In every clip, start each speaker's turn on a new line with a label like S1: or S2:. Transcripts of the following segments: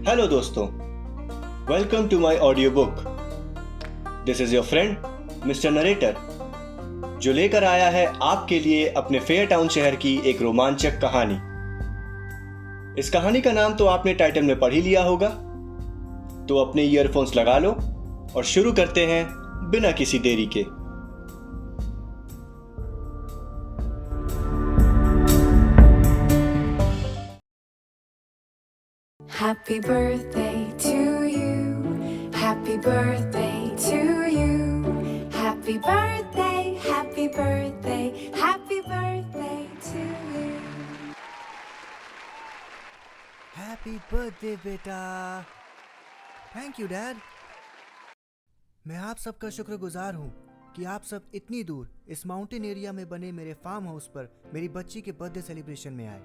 S1: Hello दोस्तों, welcome to my audio book. This is your friend mister narrator, जो लेकर आया है आपके लिए अपने फेयर टाउन शहर की एक रोमांचक कहानी। इस कहानी का नाम तो आपने टाइटल में पढ़ ही लिया होगा, तो अपने ईयरफोन्स लगा लो और शुरू करते हैं बिना किसी देरी के।
S2: Happy birthday to you. Happy birthday to you. Happy birthday, happy birthday, happy birthday to you.
S3: Happy birthday बेटा। Thank you dad. मैं आप सबका शुक्रगुजार हूँ कि आप सब इतनी दूर इस माउंटेन एरिया में बने मेरे फार्म हाउस पर मेरी बच्ची के बर्थडे सेलिब्रेशन में आए।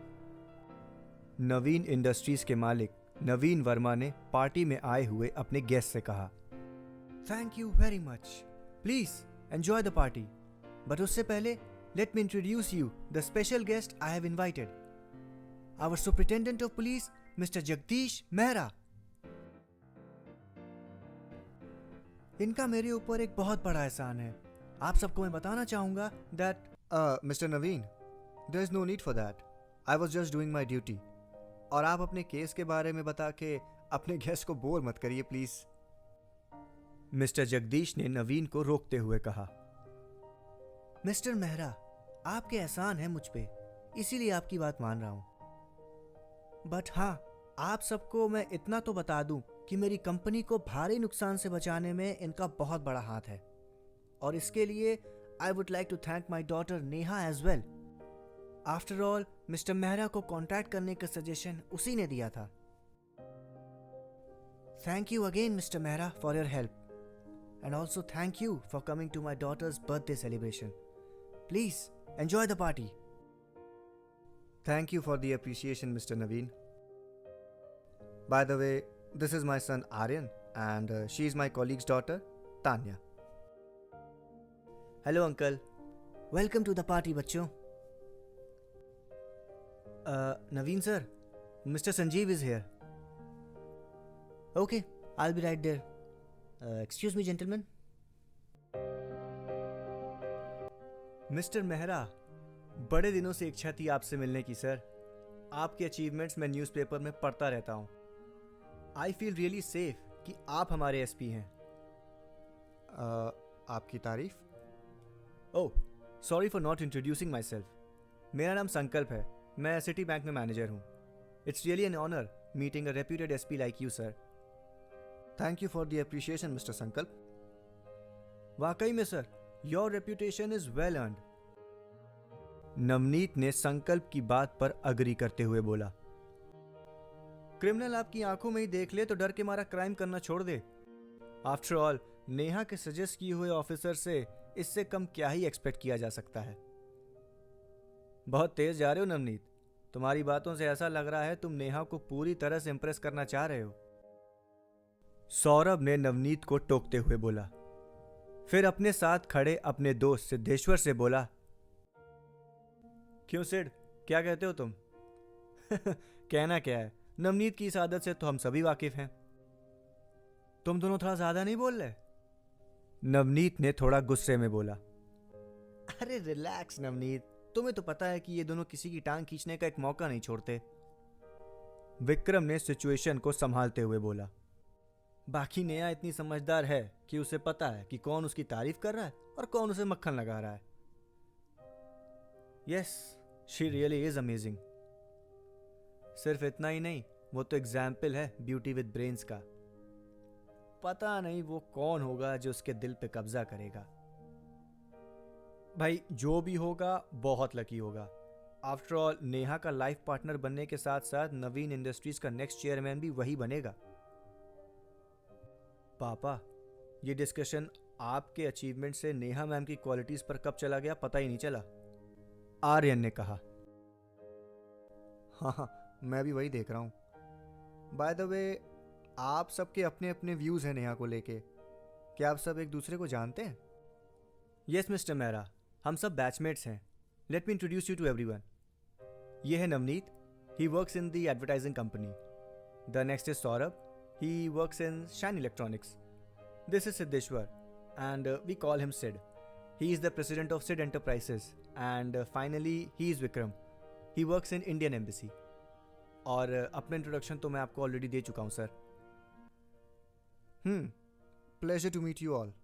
S3: नवीन इंडस्ट्रीज के मालिक नवीन वर्मा ने पार्टी में आए हुए अपने गेस्ट से कहा, thank you very much, please enjoy the party, but उससे पहले let me introduce you the special guest I have invited, our superintendent of police mister Jagdish Mehra. इनका मेरे ऊपर एक बहुत बड़ा एहसान है। आप सबको मैं बताना चाहूंगा that mister Naveen, there is no need for that, I was just doing my duty. और आप अपने केस के बारे में बता के अपने गेस्ट को बोर मत करिए प्लीज। मिस्टर जगदीश ने नवीन को रोकते हुए कहा, मिस्टर मेहरा, आपके एहसान है मुझ पे, इसीलिए आपकी बात मान रहा हूं। बट हाँ, आप सबको मैं इतना तो बता दूं कि मेरी कंपनी को भारी नुकसान से बचाने में इनका बहुत बड़ा हाथ है, और इसके लिए I would like to thank my daughter Neha as well. After all mister Mehra को कॉन्टैक्ट करने का सजेशन उसी ने दिया था। Thank you again mister Mehra for your help, and also thank you for coming to my daughter's birthday celebration. Please enjoy the party. Thank you for the appreciation mister Naveen. By the way, this is my son Aryan and she is my colleague's daughter Tanya. Hello uncle, welcome to the party बच्चों। Naveen sir, Mr. Sanjeev is here. Okay, I'll be right there. Excuse me gentlemen. Mr. Mehra, बड़े दिनों से इच्छा थी आपसे मिलने की sir. आपके अचीवमेंट्स मैं न्यूज़पेपर में पढ़ता रहता हूँ। आई फील रियली सेफ कि आप हमारे एसपी हैं। आपकी तारीफ? Oh, sorry for not introducing myself. मेरा नाम संकल्प है, मैं सिटी बैंक में मैनेजर हूँ। It's really an honour meeting a reputed SP like you sir. Thank you for the appreciation mister Sankalp. वाकई में sir, your reputation is well earned. Navneet ने संकल्प की बात पर अग्री करते हुए बोला, क्रिमिनल आपकी आंखों में ही देख ले तो डर के मारा क्राइम करना छोड़ दे। आफ्टर ऑल नेहा के सजेस्ट किए हुए ऑफिसर से इससे कम क्या ही एक्सपेक्ट किया जा सकता है। बहुत तेज जा रहे हो नवनीत, तुम्हारी बातों से ऐसा लग रहा है तुम नेहा को पूरी तरह से इंप्रेस करना चाह रहे हो। सौरभ ने नवनीत को टोकते हुए बोला, फिर अपने साथ खड़े अपने दोस्त सिद्धेश्वर से बोला, क्यों सिड, क्या कहते हो तुम? कहना क्या है, नवनीत की इस आदत से तो हम सभी वाकिफ हैं। तुम दोनों थोड़ा ज्यादा नहीं बोल रहे? नवनीत ने थोड़ा गुस्से में बोला, अरे रिलैक्स नवनीत, तुम्हें तो पता है कि ये दोनों किसी की टांग खींचने का एक मौका नहीं छोड़ते। विक्रम ने सिचुएशन को संभालते हुए बोला, बाकी नेहा इतनी समझदार है कि उसे पता है कि कौन उसकी तारीफ कर रहा है और कौन उसे मक्खन लगा रहा है। Yes, she really is amazing. सिर्फ इतना ही नहीं, वो तो एग्जाम्पल है ब्यूटी विद ब्रेन्स का। पता नहीं वो कौन होगा जो उसके दिल पे कब्जा करेगा। भाई जो भी होगा बहुत लकी होगा। आफ्टर ऑल नेहा का लाइफ पार्टनर बनने के साथ साथ नवीन इंडस्ट्रीज का नेक्स्ट चेयरमैन भी वही बनेगा। पापा, ये डिस्कशन आपके अचीवमेंट से नेहा मैम की क्वालिटीज पर कब चला गया पता ही नहीं चला, आर्यन ने कहा। हाँ, मैं भी वही देख रहा हूँ। बाय द वे, आप सबके अपने अपने व्यूज हैं नेहा को लेके। क्या आप सब एक दूसरे को जानते हैं? यस मिस्टर मेहरा, हम सब बैचमेट्स हैं। Let me introduce you to everyone. ये है Navneet, he works in the advertising company. The next is Saurabh, he works in Shine Electronics. This is Siddheshwar and we call him Sid. He is the president of Sid Enterprises. And finally, he is Vikram. He works in Indian Embassy. और अपना introduction तो मैं आपको already दे चुका हूँ sir. Pleasure to meet you all.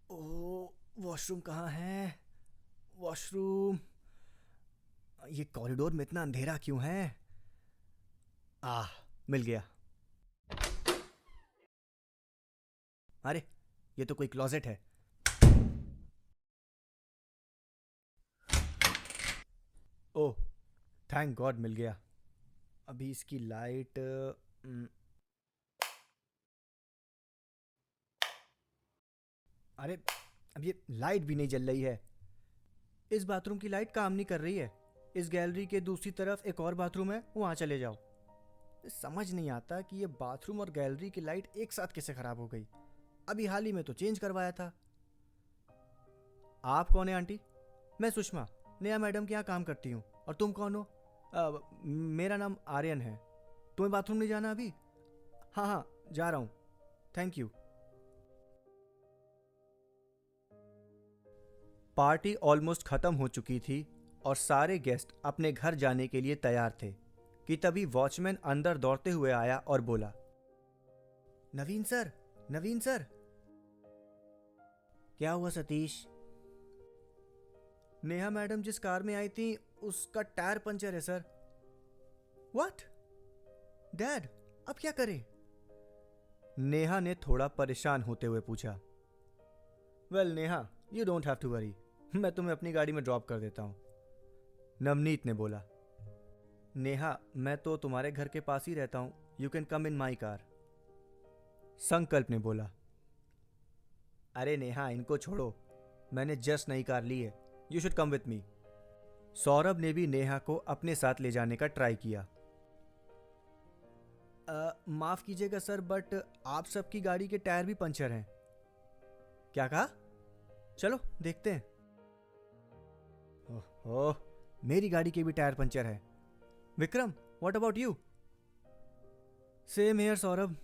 S3: Oh, washroom कहाँ है? Washroom. ये कॉरिडोर में इतना अंधेरा क्यों है? मिल गया. अरे, ये तो कोई क्लोजेट है. ओह, थैंक गॉड मिल गया. अभी इसकी लाइट. अरे, अब ये लाइट भी नहीं जल रही है. इस बाथरूम की लाइट काम नहीं कर रही है. इस गैलरी के दूसरी तरफ एक और बाथरूम है, वहां चले जाओ. समझ नहीं आता कि ये बाथरूम और गैलरी की लाइट एक साथ कैसे खराब हो गई. अभी हाल ही में तो चेंज करवाया था. आप कौन है आंटी? मैं सुषमा, नेहा मैडम के यहाँ काम करती हूँ. और तुम कौन हो? मेरा नाम आर्यन है. तुम्हें बाथरूम नहीं जाना अभी? हाँ, जा रहा हूँ. Thank you. पार्टी ऑलमोस्ट खत्म हो चुकी थी और सारे गेस्ट अपने घर जाने के लिए तैयार थे कि तभी वॉचमैन अंदर दौड़ते हुए आया और बोला, नवीन सर, नवीन सर. क्या हुआ सतीश? नेहा मैडम जिस कार में आई थी उसका टायर पंचर है सर. व्हाट? डैड, अब क्या करें? नेहा ने थोड़ा परेशान होते हुए पूछा. Well Neha, you don't have to worry. मैं तुम्हें अपनी गाड़ी में ड्रॉप कर देता हूं. नवनीत ने बोला. नेहा, मैं तो तुम्हारे घर के पास ही रहता हूं. You can come in my car. संकल्प ने बोला. अरे नेहा, इनको छोड़ो. मैंने जस्ट नई कार ली है. You should come with me. Saurabh ने भी नेहा को अपने साथ ले जाने का ट्राई किया. माफ कीजिएगा सर, बट आप सबकी गाड़ी के टायर भी पंचर हैं. क्या कहा? चलो देखते हैं. ओह, मेरी गाड़ी के भी टायर पंचर है. Vikram, what about you? Same here Saurabh.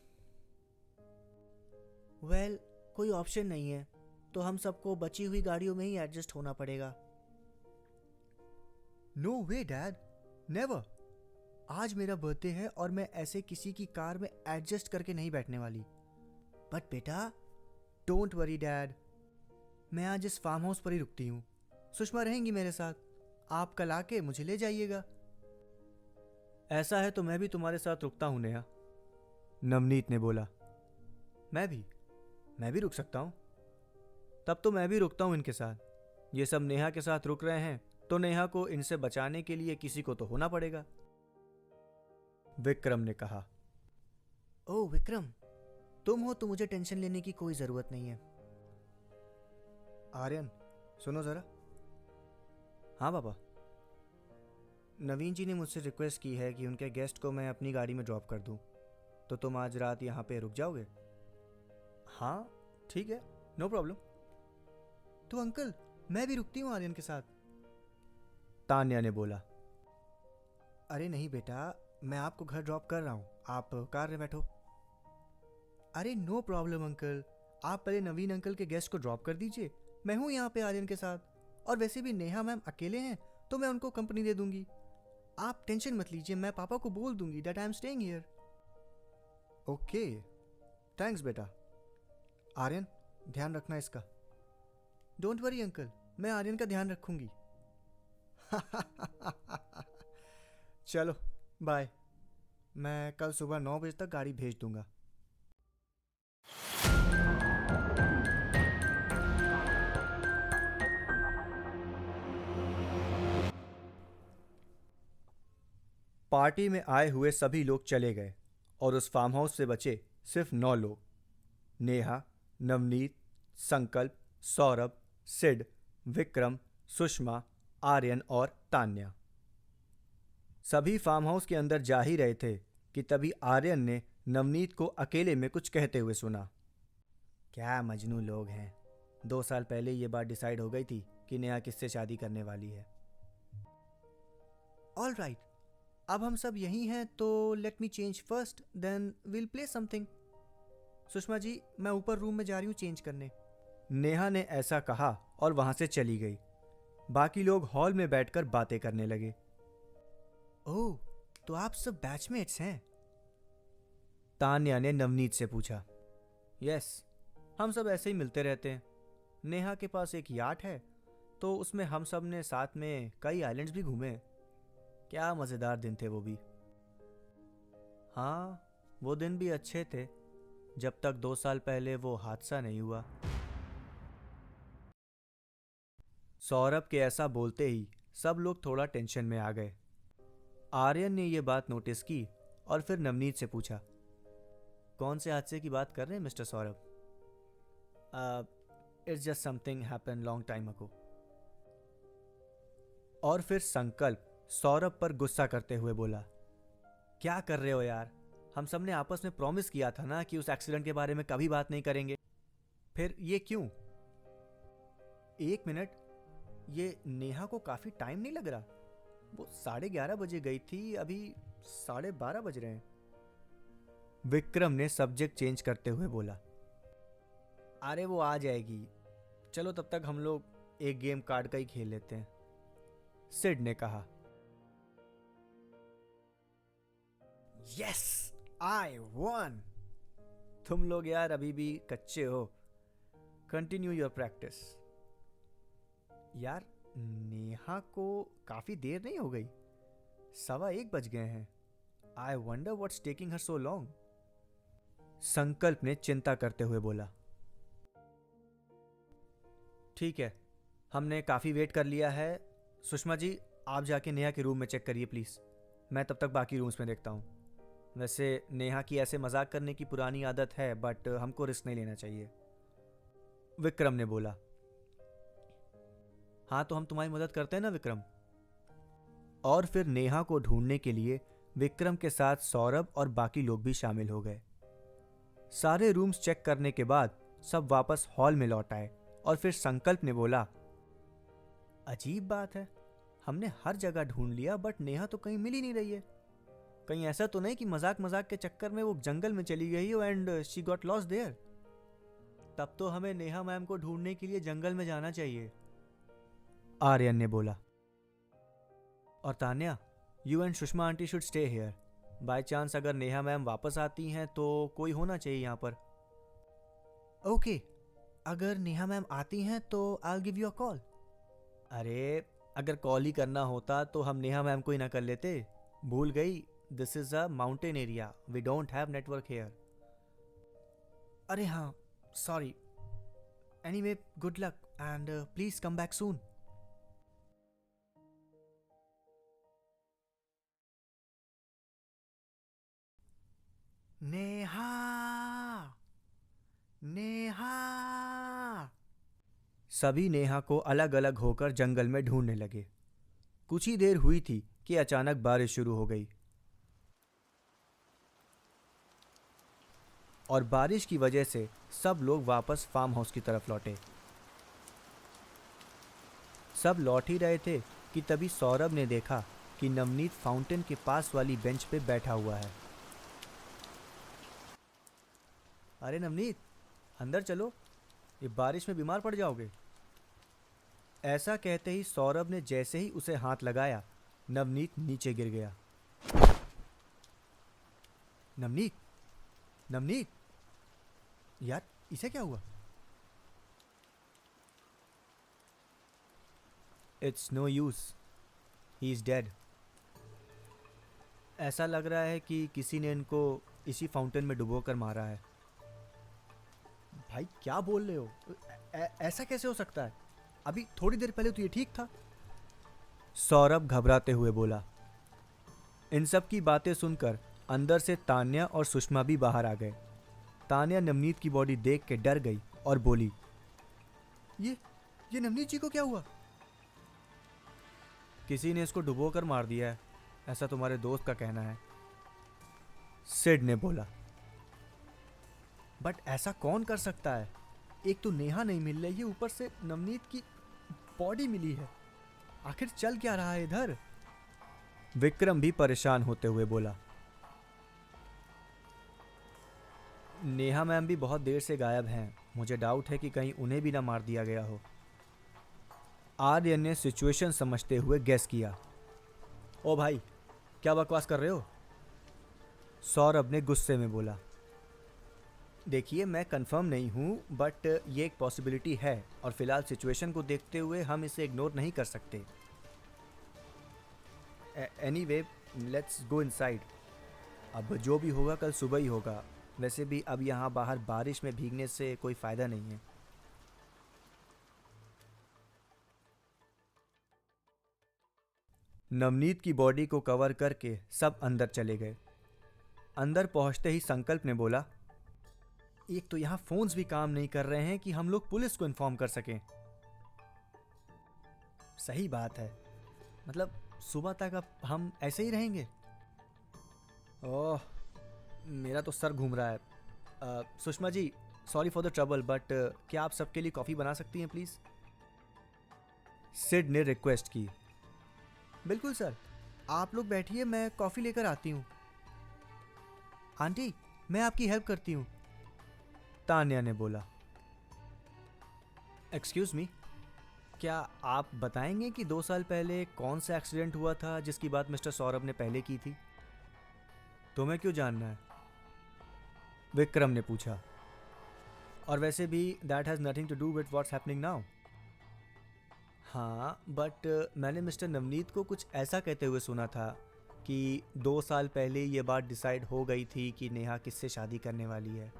S3: Well, कोई ऑप्शन नहीं है, तो हम सबको बची हुई गाड़ियों में ही एडजस्ट होना पड़ेगा. नो वे डैड, नेवर. आज मेरा बर्थडे है और मैं ऐसे किसी की कार में एडजस्ट करके नहीं बैठने वाली. बट बेटा, डोंट वरी डैड. मैं आज इस फार्म हाउस पर ही रुकती हूँ. सुषमा रहेंगी मेरे साथ. आप कल आके मुझे ले जाइएगा. ऐसा है तो मैं भी तुम्हारे साथ रुकता हूँ नेहा. नवनीत ने बोला. मैं भी रुक सकता हूँ. तब तो मैं भी रुकता हूँ इनके साथ. ये सब नेहा के साथ रुक रहे हैं तो नेहा को इनसे बचाने के लिए किसी को तो होना पड़ेगा. विक्रम ने कहा. ओह विक्रम, तुम हो तो मुझे टेंशन लेने की कोई जरूरत नहीं है. आर्यन, सुनो जरा. हाँ पापा. नवीन जी ने मुझसे रिक्वेस्ट की है कि उनके गेस्ट को मैं अपनी गाड़ी में ड्रॉप कर दूं. तो तुम आज रात यहाँ पे रुक जाओगे? हाँ ठीक है, नो प्रॉब्लम. तो अंकल, मैं भी रुकती हूँ आर्यन के साथ. तान्या ने बोला. अरे नहीं बेटा, मैं आपको घर ड्रॉप कर रहा हूँ, आप कार में बैठो. अरे नो प्रॉब्लम अंकल, आप पहले नवीन अंकल के गेस्ट को ड्रॉप कर दीजिए. मैं हूँ यहाँ पे आर्यन के साथ. और वैसे भी नेहा मैम अकेले हैं तो मैं उनको कंपनी दे दूंगी. आप टेंशन मत लीजिए, मैं पापा को बोल दूंगी that I am staying here. Okay, thanks बेटा. आर्यन, ध्यान रखना इसका. डोंट वरी अंकल, मैं आर्यन का ध्यान रखूंगी. चलो बाय. मैं कल सुबह 9 बजे तक गाड़ी भेज दूंगा. पार्टी में आए हुए सभी लोग चले गए और उस फार्म हाउस से बचे सिर्फ 9 लोग. नेहा, नवनीत, संकल्प, सौरभ, सिड, विक्रम, सुषमा, आर्यन और तान्या. सभी फार्म हाउस के अंदर जा ही रहे थे कि तभी आर्यन ने नवनीत को अकेले में कुछ कहते हुए सुना। क्या मजनू लोग हैं। 2 साल पहले ये बात डिसाइड हो गई थी कि नेहा किससे शादी करने वाली है। ऑल राइट, अब हम सब यहीं हैं तो let me change first, then will play something. Sushma ji, मैं ऊपर रूम में जा रही हूँ चेंज करने। नेहा ने ऐसा कहा और वहां से चली गई। बाकी लोग हॉल में बैठकर बातें करने लगे। ओह, तो आप सब बैचमेट्स हैं? तान्या ने नवनीत से पूछा। यस, हम सब ऐसे ही मिलते रहते हैं। नेहा के पास एक याट है तो उसमें हम सब ने साथ में कई आइलैंड्स भी घूमे। क्या मज़ेदार दिन थे वो भी। हाँ, वो दिन भी अच्छे थे जब तक 2 साल पहले वो हादसा नहीं हुआ। सौरभ के ऐसा बोलते ही सब लोग थोड़ा टेंशन में आ गए। आर्यन ने ये बात नोटिस की और फिर नवनीत से पूछा, कौन से हादसे की बात कर रहे हैं mister Saurabh? It's just something happen long time ago. और फिर संकल्प सौरभ पर गुस्सा करते हुए बोला, क्या कर रहे हो यार? हम सब ने आपस में प्रॉमिस किया था ना कि उस एक्सीडेंट के बारे में कभी बात नहीं करेंगे। फिर ये क्यों? 1 मिनट, ये नेहा को काफी टाइम नहीं लग रहा? वो 11:30 बजे गई थी, अभी 12:30 बज रहे हैं। विक्रम ने सब्जेक्ट चेंज करते हुए बोला, अरे वो आ जाएगी, चलो तब तक हम लोग एक गेम कार्ड का ही खेल लेते हैं। सिड ने कहा। यस, आई वॉन। तुम लोग यार अभी भी कच्चे हो, कंटिन्यू योर प्रैक्टिस। यार नेहा को काफी देर नहीं हो गई? 1:15 बज गए हैं। I wonder what's taking her so long. संकल्प ने चिंता करते हुए बोला। ठीक है, हमने काफी वेट कर लिया है। सुषमा जी, आप जाके नेहा के रूम में चेक करिए प्लीज। मैं तब तक बाकी रूम्स में देखता हूँ। वैसे नेहा की ऐसे मजाक करने की पुरानी आदत है, बट हमको रिस्क नहीं लेना चाहिए। विक्रम ने बोला। हाँ, तो हम तुम्हारी मदद करते हैं ना विक्रम। और फिर नेहा को ढूंढने के लिए विक्रम के साथ सौरभ और बाकी लोग भी शामिल हो गए। सारे रूम्स चेक करने के बाद सब वापस हॉल में लौट आए और फिर संकल्प ने बोला, अजीब बात है, हमने हर जगह ढूंढ लिया बट नेहा तो कहीं मिल ही नहीं रही है। कहीं ऐसा तो नहीं कि मजाक मजाक के चक्कर में वो जंगल में चली गई हो and she got lost their? तब तो हमें नेहा मैम को ढूंढने के लिए जंगल में जाना चाहिए, आर्यन ने बोला। और Tanya, you and Sushma aunty should stay here. By chance अगर नेहा मैम वापस आती हैं तो कोई होना चाहिए यहाँ पर। ओके, अगर नेहा मैम आती हैं तो I will give you a call. अरे, अगर कॉल ही करना होता तो हम नेहा मैम को ही ना कर लेते। भूल गई, this is a mountain area, we don't have network here. अरे हाँ, sorry. Anyway, good luck and please come back soon. Neha, Neha. सभी नेहा को अलग अलग होकर जंगल में ढूंढने लगे। कुछ ही देर हुई थी कि अचानक बारिश शुरू हो गई और बारिश की वजह से सब लोग वापस फार्म हाउस की तरफ लौटे। सब लौट ही रहे थे कि तभी सौरभ ने देखा कि नवनीत फाउंटेन के पास वाली बेंच पे बैठा हुआ है। अरे नवनीत, अंदर चलो, ये बारिश में बीमार पड़ जाओगे। ऐसा कहते ही सौरभ ने जैसे ही उसे हाथ लगाया, नवनीत नीचे गिर गया। नवनीत, नवनीत, यार इसे क्या हुआ? It's no use, he is dead. ऐसा लग रहा है कि किसी ने इनको इसी फाउंटेन में डुबो कर मारा है। भाई क्या बोल रहे हो? ऐसा कैसे हो सकता है? अभी थोड़ी देर पहले तो ये ठीक था। सौरभ घबराते हुए बोला। इन सब की बातें सुनकर अंदर से तान्या और सुषमा भी बाहर आ गए। तान्या नवनीत की बॉडी देख के डर गई और बोली, ये नवनीत जी को क्या हुआ? किसी ने इसको डुबो कर मार दिया है, ऐसा तुम्हारे दोस्त का कहना है। सिड ने बोला। बट ऐसा कौन कर सकता है? एक तो नेहा नहीं मिल रही है, ऊपर से नवनीत की बॉडी मिली है। आखिर चल क्या रहा है इधर? विक्रम भी परेशान होते हुए बोला। नेहा मैम भी बहुत देर से गायब हैं। मुझे डाउट है कि कहीं उन्हें भी ना मार दिया गया हो। आर्यन ने सिचुएशन समझते हुए गेस किया। ओ भाई, क्या बकवास कर रहे हो? सौरभ ने गुस्से में बोला। देखिए, मैं कंफर्म नहीं हूँ, बट ये एक पॉसिबिलिटी है और फिलहाल सिचुएशन को देखते हुए हम इसे इग्नोर नहीं कर सकते। Anyway, let's go inside. अब जो भी होगा कल सुबह ही होगा। वैसे भी अब यहाँ बाहर बारिश में भीगने से कोई फ़ायदा नहीं है। नवनीत की बॉडी को कवर करके सब अंदर चले गए। अंदर पहुंचते ही संकल्प ने बोला, एक तो यहाँ फोन्स भी काम नहीं कर रहे हैं कि हम लोग पुलिस को इन्फॉर्म कर सकें। सही बात है, मतलब सुबह तक अब हम ऐसे ही रहेंगे। ओह, मेरा तो सर घूम रहा है। Sushma ji, sorry for the trouble, but क्या आप सबके लिए कॉफ़ी बना सकती हैं प्लीज़? सिड ने रिक्वेस्ट की। बिल्कुल सर, आप लोग बैठिए, मैं कॉफ़ी लेकर आती हूँ। आंटी, मैं आपकी हेल्प करती हूँ, तान्या ने बोला। एक्सक्यूज़ मी, क्या आप बताएंगे कि 2 साल पहले कौन सा एक्सीडेंट हुआ था जिसकी बात मिस्टर सौरभ ने पहले की थी? तुम्हें क्यों जानना है? विक्रम ने पूछा। और वैसे भी that has nothing to do with what's happening now. हाँ, बट मैंने मिस्टर नवनीत को कुछ ऐसा कहते हुए सुना था कि 2 साल पहले ये बात डिसाइड हो गई थी कि नेहा किससे शादी करने वाली है।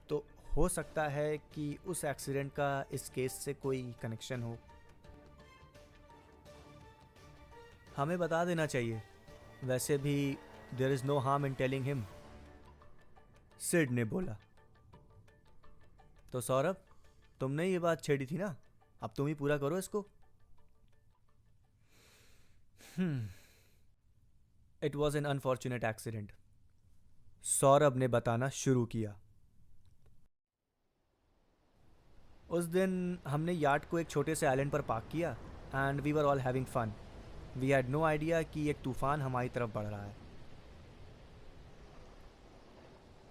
S3: तो हो सकता है कि उस एक्सीडेंट का इस केस से कोई कनेक्शन हो। हमें बता देना चाहिए। वैसे भी there is no harm in telling him, Sid ने बोला। तो सौरभ, तुमने ये बात छेड़ी थी ना, अब तुम ही पूरा करो इसको। It was an unfortunate accident, Saurabh ने बताना शुरू किया। उस दिन हमने यार्ड को एक छोटे से आइलैंड पर पार्क किया and we were all having fun. We had no idea कि एक तूफान हमारी तरफ बढ़ रहा है।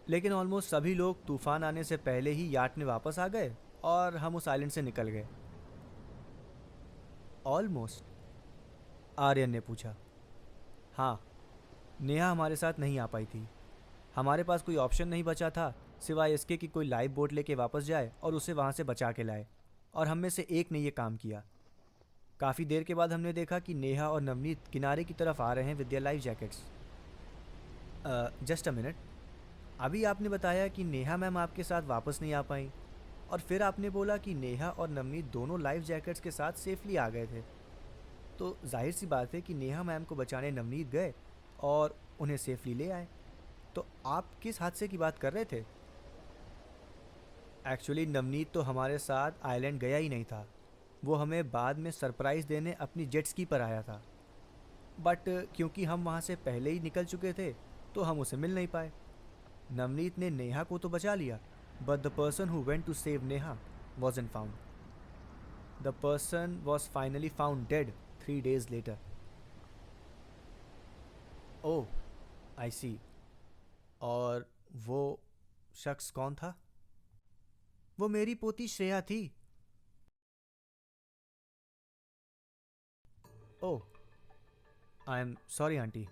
S3: लेकिन ऑलमोस्ट सभी लोग तूफान आने से पहले ही यार्ड में वापस आ गए और हम उस आइलैंड से निकल गए। ऑलमोस्ट? आर्यन ने पूछा। हाँ, नेहा हमारे साथ नहीं आ पाई थी। हमारे पास कोई ऑप्शन नहीं बचा था सिवाय इसके कि कोई लाइव बोट लेके वापस जाए और उसे वहाँ से बचा के लाए, और हम में से एक ने ये काम किया। काफ़ी देर के बाद हमने देखा कि नेहा और नवनीत किनारे की तरफ आ रहे हैं with their life jackets. Just a minute, अभी आपने बताया कि नेहा मैम आपके साथ वापस नहीं आ पाई, और फिर आपने बोला कि नेहा और नवनीत दोनों लाइफ जैकेट्स के साथ सेफली आ गए थे। तो जाहिर सी बात है कि नेहा मैम को बचाने नवनीत गए और उन्हें सेफली ले आए। तो आप किस हादसे की बात कर रहे थे? एक्चुअली नवनीत तो हमारे साथ आइलैंड गया ही नहीं था। वो हमें बाद में सरप्राइज़ देने अपनी जेट स्की पर आया था, बट क्योंकि हम वहाँ से पहले ही निकल चुके थे तो हम उसे मिल नहीं पाए। नवनीत ने नेहा को तो बचा लिया, but the person who went to save Neha wasn't found. The person was finally found dead 3 days later. Oh, I see. और वो शख्स कौन था? वो मेरी पोती श्रेया थी। Oh, I am sorry aunty.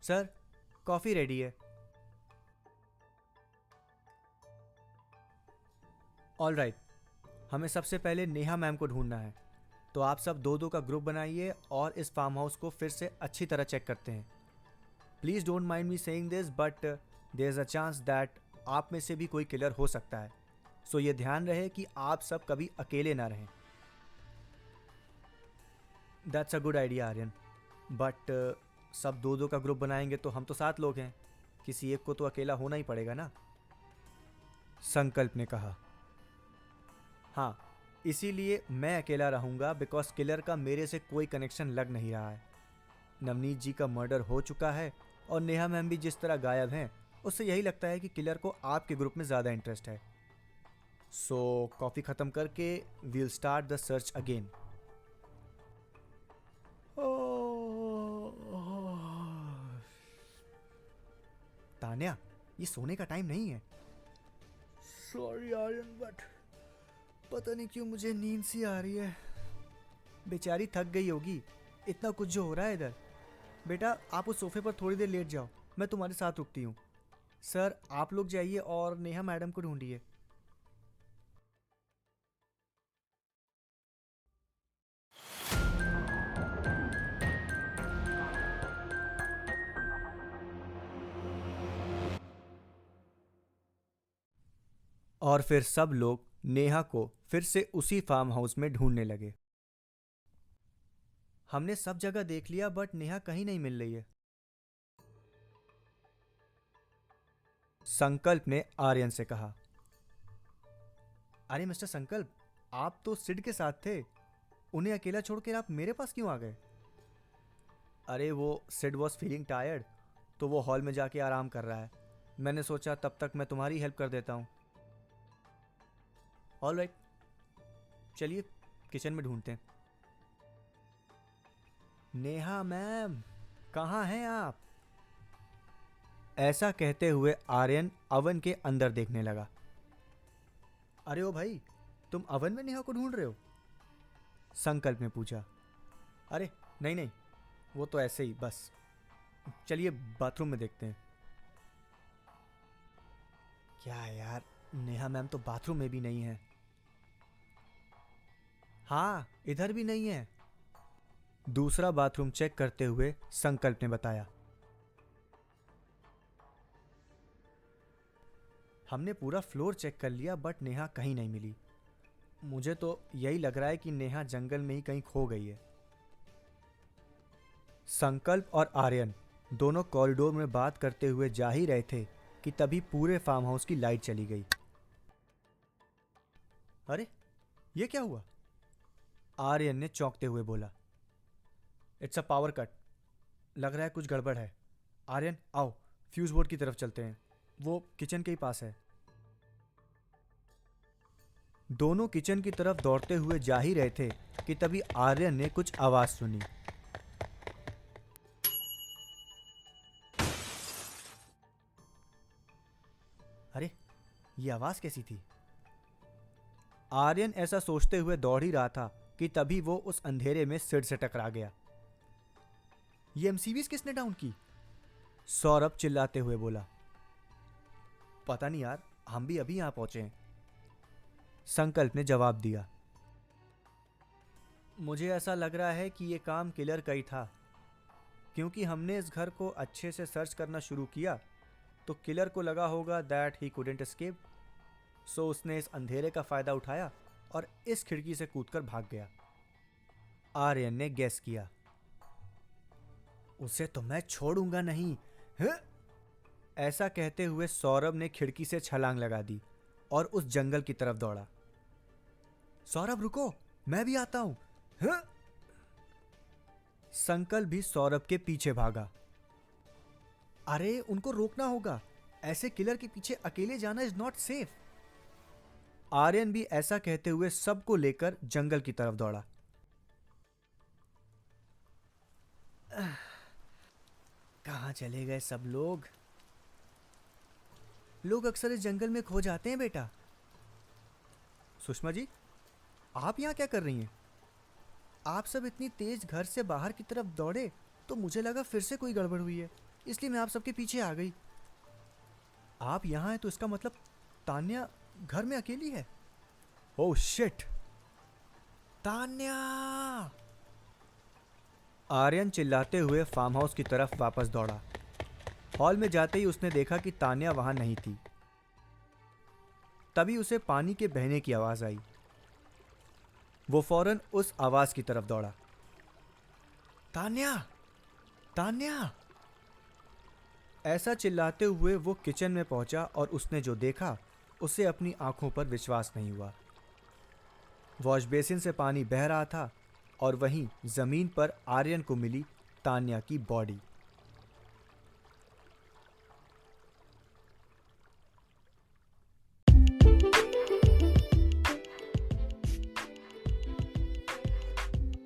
S3: Sir, coffee ready है। ऑल राइट, हमें सबसे पहले नेहा मैम को ढूंढना है, तो आप सब 2-2 का ग्रुप बनाइए और इस फार्म हाउस को फिर से अच्छी तरह चेक करते हैं। Please don't mind me saying this, but there is a chance that आप में से भी कोई किलर हो सकता है, सो ये ध्यान रहे कि आप सब कभी अकेले ना रहें। That's a good idea Aryan, but सब 2-2 का ग्रुप बनाएंगे तो हम तो 7 लोग हैं, किसी एक को तो अकेला होना ही पड़ेगा ना, संकल्प ने कहा। हाँ, इसीलिए मैं अकेला रहूँगा बिकॉज किलर का मेरे से कोई कनेक्शन लग नहीं रहा है। नवनीत जी का मर्डर हो चुका है और नेहा मैम भी जिस तरह गायब हैं, उससे यही लगता है कि किलर को आपके ग्रुप में ज़्यादा इंटरेस्ट है। सो कॉफ़ी ख़त्म करके we'll start the search again. Tanya, ये सोने का टाइम नहीं है। सॉरी आर्यन, बट पता नहीं क्यों मुझे नींद सी आ रही है। बेचारी थक गई होगी, इतना कुछ जो हो रहा है इधर। बेटा, आप उस सोफे पर थोड़ी देर लेट जाओ, मैं तुम्हारे साथ रुकती हूँ। सर, आप लोग जाइए और नेहा मैडम को ढूंढिए। और फिर सब लोग नेहा को फिर से उसी फार्म हाउस में ढूंढने लगे। हमने सब जगह देख लिया बट नेहा कहीं नहीं मिल रही है। संकल्प ने आर्यन से कहा। अरे मिस्टर संकल्प, आप तो सिड के साथ थे, उन्हें अकेला छोड़कर आप मेरे पास क्यों आ गए? अरे वो सिड वॉज फीलिंग टायर्ड, तो वो हॉल में जाके आराम कर रहा है। मैंने सोचा तब तक मैं तुम्हारी हेल्प कर देता हूँ। ऑलराइट, चलिए किचन में ढूंढते हैं। नेहा मैम, कहाँ हैं आप? ऐसा कहते हुए आर्यन अवन के अंदर देखने लगा। अरे ओ भाई, तुम अवन में नेहा को ढूंढ रहे हो? संकल्प ने पूछा। अरे नहीं नहीं, वो तो ऐसे ही बस। चलिए बाथरूम में देखते हैं। क्या यार, नेहा मैम तो बाथरूम में भी नहीं है। हाँ, इधर भी नहीं है। दूसरा बाथरूम चेक करते हुए संकल्प ने बताया। हमने पूरा फ्लोर चेक कर लिया बट नेहा कहीं नहीं मिली। मुझे तो यही लग रहा है कि नेहा जंगल में ही कहीं खो गई है। संकल्प और आर्यन दोनों कॉरिडोर में बात करते हुए जा ही रहे थे कि तभी पूरे फार्म हाउस की लाइट चली गई। अरे ये क्या हुआ? आर्यन ने चौंकते हुए बोला। इट्स अ पावर कट, लग रहा है कुछ गड़बड़ है। आर्यन आओ, फ्यूज बोर्ड की तरफ चलते हैं, वो किचन के ही पास है। दोनों किचन की तरफ दौड़ते हुए जा ही रहे थे कि तभी आर्यन ने कुछ आवाज सुनी। अरे ये आवाज कैसी थी? आर्यन ऐसा सोचते हुए दौड़ ही रहा था कि तभी वो उस अंधेरे में सिड से टकरा गया। ये एमसीवीज किसने डाउन की? सौरभ चिल्लाते हुए बोला। पता नहीं यार, हम भी अभी यहां पहुंचे हैं, संकल्प ने जवाब दिया। मुझे ऐसा लग रहा है कि ये काम किलर का ही था, क्योंकि हमने इस घर को अच्छे से सर्च करना शुरू किया तो किलर को लगा होगा दैट ही कुडंट एस्केप, सो उसने इस अंधेरे का फायदा उठाया और इस खिड़की से कूदकर भाग गया। आर्यन ने गेस किया। उसे तो मैं छोड़ूंगा नहीं। ऐसा कहते हुए सौरभ ने खिड़की से छलांग लगा दी और उस जंगल की तरफ दौड़ा। सौरभ रुको, मैं भी आता हूं। संकल्प भी सौरभ के पीछे भागा। अरे उनको रोकना होगा, ऐसे किलर के पीछे अकेले जाना इज नॉट सेफ। आर्यन भी ऐसा कहते हुए सबको लेकर जंगल की तरफ दौड़ा। कहां चले गए सब लोग? लोग अक्सर इस जंगल में खो जाते हैं बेटा। सुषमा जी, आप यहां क्या कर रही हैं? आप सब इतनी तेज घर से बाहर की तरफ दौड़े तो मुझे लगा फिर से कोई गड़बड़ हुई है, इसलिए मैं आप सबके पीछे आ गई। आप यहां हैं तो इसका मतलब तान्या घर में अकेली है। Oh shit, Tanya! आर्यन चिल्लाते हुए फार्म हाउस की तरफ वापस दौड़ा। हॉल में जाते ही उसने देखा कि तान्या वहां नहीं थी। तभी उसे पानी के बहने की आवाज आई। वो फौरन उस आवाज की तरफ दौड़ा। तान्या! तान्या! ऐसा चिल्लाते हुए वो किचन में पहुंचा और उसने जो देखा उसे अपनी आंखों पर विश्वास नहीं हुआ। वॉश बेसिन से पानी बह रहा था और वहीं जमीन पर आर्यन को मिली तान्या की बॉडी।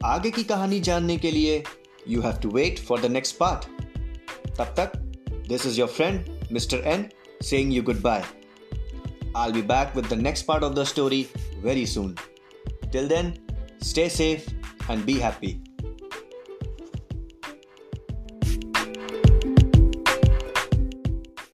S1: आगे की कहानी जानने के लिए you have to wait for the next part. तब तक this is your friend mister N saying you goodbye. I'll be back with the next part of the story very soon. Till then, stay safe and be happy.